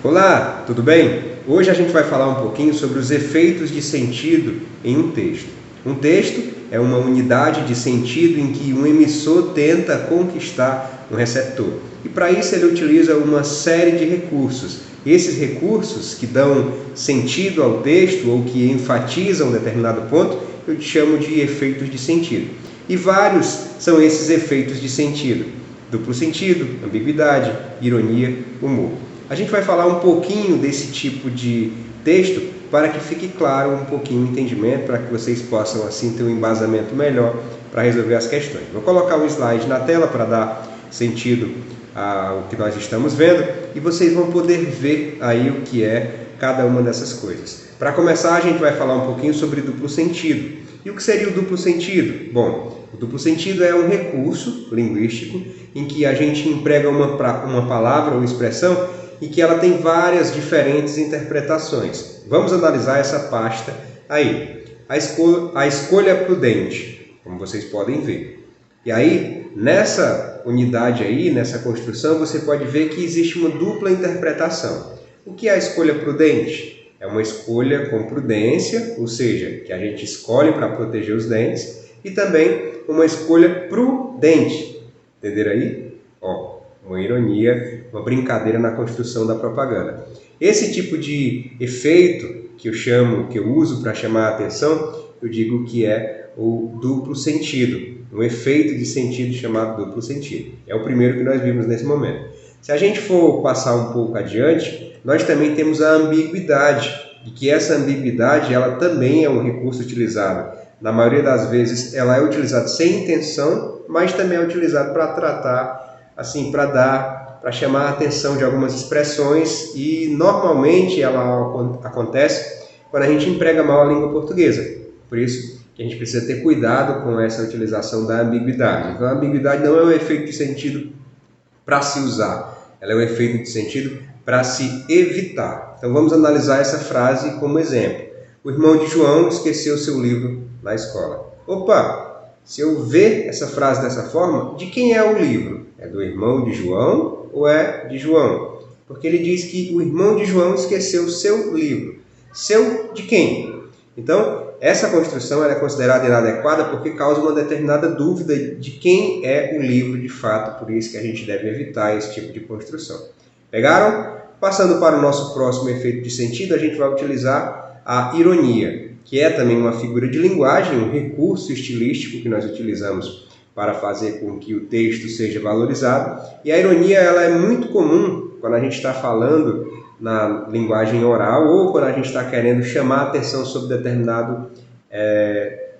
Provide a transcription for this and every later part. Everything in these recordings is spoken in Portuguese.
Olá, tudo bem? Hoje a gente vai falar um pouquinho sobre os efeitos de sentido em um texto. Um texto é uma unidade de sentido em que um emissor tenta conquistar um receptor. E para isso ele utiliza uma série de recursos. Esses recursos que dão sentido ao texto ou que enfatizam um determinado ponto, eu chamo de efeitos de sentido. E vários são esses efeitos de sentido: duplo sentido, ambiguidade, ironia, humor. A gente vai falar um pouquinho desse tipo de texto para que fique claro um pouquinho o entendimento, para que vocês possam assim ter um embasamento melhor para resolver as questões. Vou colocar o slide na tela para dar sentido ao que nós estamos vendo e vocês vão poder ver aí o que é cada uma dessas coisas. Para começar, a gente vai falar um pouquinho sobre duplo sentido. E o que seria o duplo sentido? Bom, o duplo sentido é um recurso linguístico em que a gente emprega uma palavra ou expressão e que ela tem várias diferentes interpretações. Vamos analisar essa pasta aí. A escolha prudente, como vocês podem ver. E aí, nessa unidade aí, nessa construção, você pode ver que existe uma dupla interpretação. O que é a escolha prudente? É uma escolha com prudência, ou seja, que a gente escolhe para proteger os dentes, e também uma escolha prudente. Entenderam aí? Uma ironia, uma brincadeira na construção da propaganda. Esse tipo de efeito que eu uso para chamar a atenção, eu digo que é o duplo sentido, um efeito de sentido chamado duplo sentido. É o primeiro que nós vimos nesse momento. Se a gente for passar um pouco adiante, nós também temos a ambiguidade, e que essa ambiguidade ela também é um recurso utilizado. Na maioria das vezes ela é utilizada sem intenção, mas também é utilizado para tratar, assim, para chamar a atenção de algumas expressões, e normalmente ela acontece quando a gente emprega mal a língua portuguesa. Por isso que a gente precisa ter cuidado com essa utilização da ambiguidade. Então a ambiguidade não é um efeito de sentido para se usar, ela é um efeito de sentido para se evitar. Então vamos analisar essa frase como exemplo. O irmão de João esqueceu seu livro na escola. Opa! Se eu ver essa frase dessa forma, de quem é o livro? É do irmão de João ou é de João? Porque ele diz que o irmão de João esqueceu seu livro. Seu de quem? Então, essa construção é considerada inadequada porque causa uma determinada dúvida de quem é o livro de fato, por isso que a gente deve evitar esse tipo de construção. Pegaram? Passando para o nosso próximo efeito de sentido, a gente vai utilizar a ironia, que é também uma figura de linguagem, um recurso estilístico que nós utilizamos para fazer com que o texto seja valorizado. E a ironia ela é muito comum quando a gente está falando na linguagem oral ou quando a gente está querendo chamar a atenção sobre determinado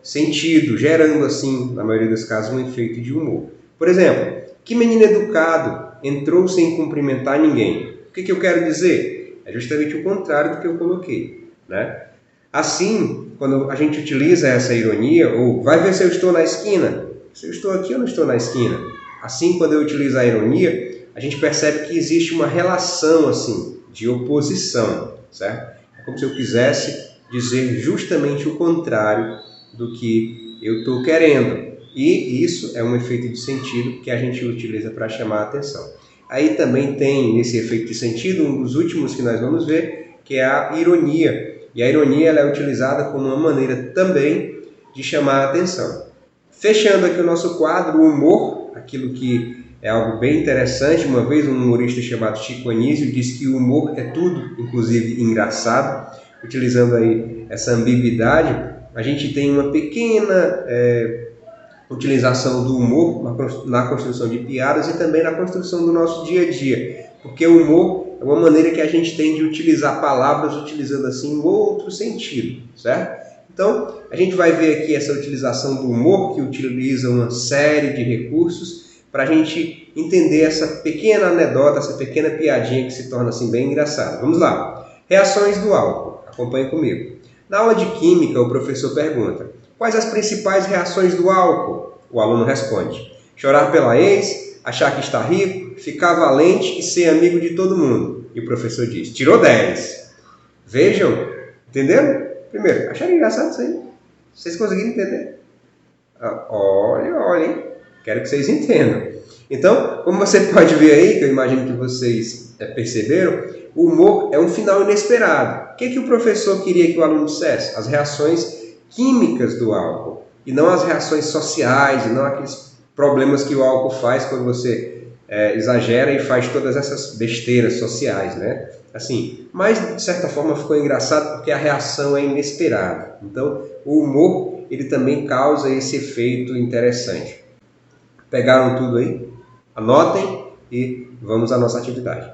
sentido, gerando assim, na maioria dos casos, um efeito de humor. Por exemplo, que menino educado entrou sem cumprimentar ninguém. O que eu quero dizer? É justamente o contrário do que eu coloquei, né? Assim, quando a gente utiliza essa ironia, ou vai ver se eu estou na esquina, se eu estou aqui ou não estou na esquina. Assim, quando eu utilizo a ironia, a gente percebe que existe uma relação assim, de oposição, certo? É como se eu quisesse dizer justamente o contrário do que eu estou querendo. E isso é um efeito de sentido que a gente utiliza para chamar a atenção. Aí também tem nesse efeito de sentido, um dos últimos que nós vamos ver, que é a ironia. E a ironia ela é utilizada como uma maneira também de chamar a atenção. Fechando aqui o nosso quadro, o humor, aquilo que é algo bem interessante. Uma vez um humorista chamado Chico Anísio disse que o humor é tudo, inclusive engraçado. Utilizando aí essa ambiguidade, a gente tem uma pequena utilização do humor na construção de piadas e também na construção do nosso dia a dia. Porque o humor é uma maneira que a gente tem de utilizar palavras utilizando assim um outro sentido, certo? Então, a gente vai ver aqui essa utilização do humor que utiliza uma série de recursos para a gente entender essa pequena anedota, essa pequena piadinha que se torna assim bem engraçada. Vamos lá. Reações do álcool. Acompanhe comigo. Na aula de química, o professor pergunta: quais as principais reações do álcool? O aluno responde: chorar pela ex, achar que está rico, ficar valente e ser amigo de todo mundo. E o professor diz: tirou 10. Vejam, entenderam? Primeiro, acharam engraçado isso aí? Vocês conseguiram entender? Olha, hein? Quero que vocês entendam. Então, como você pode ver aí, que eu imagino que vocês perceberam, o humor é um final inesperado. O que o professor queria que o aluno dissesse? As reações químicas do álcool, e não as reações sociais, e não aqueles problemas que o álcool faz quando você exagera e faz todas essas besteiras sociais, né? Assim, mas de certa forma ficou engraçado porque a reação é inesperada. Então, o humor, ele também causa esse efeito interessante. Pegaram tudo aí? Anotem e vamos à nossa atividade.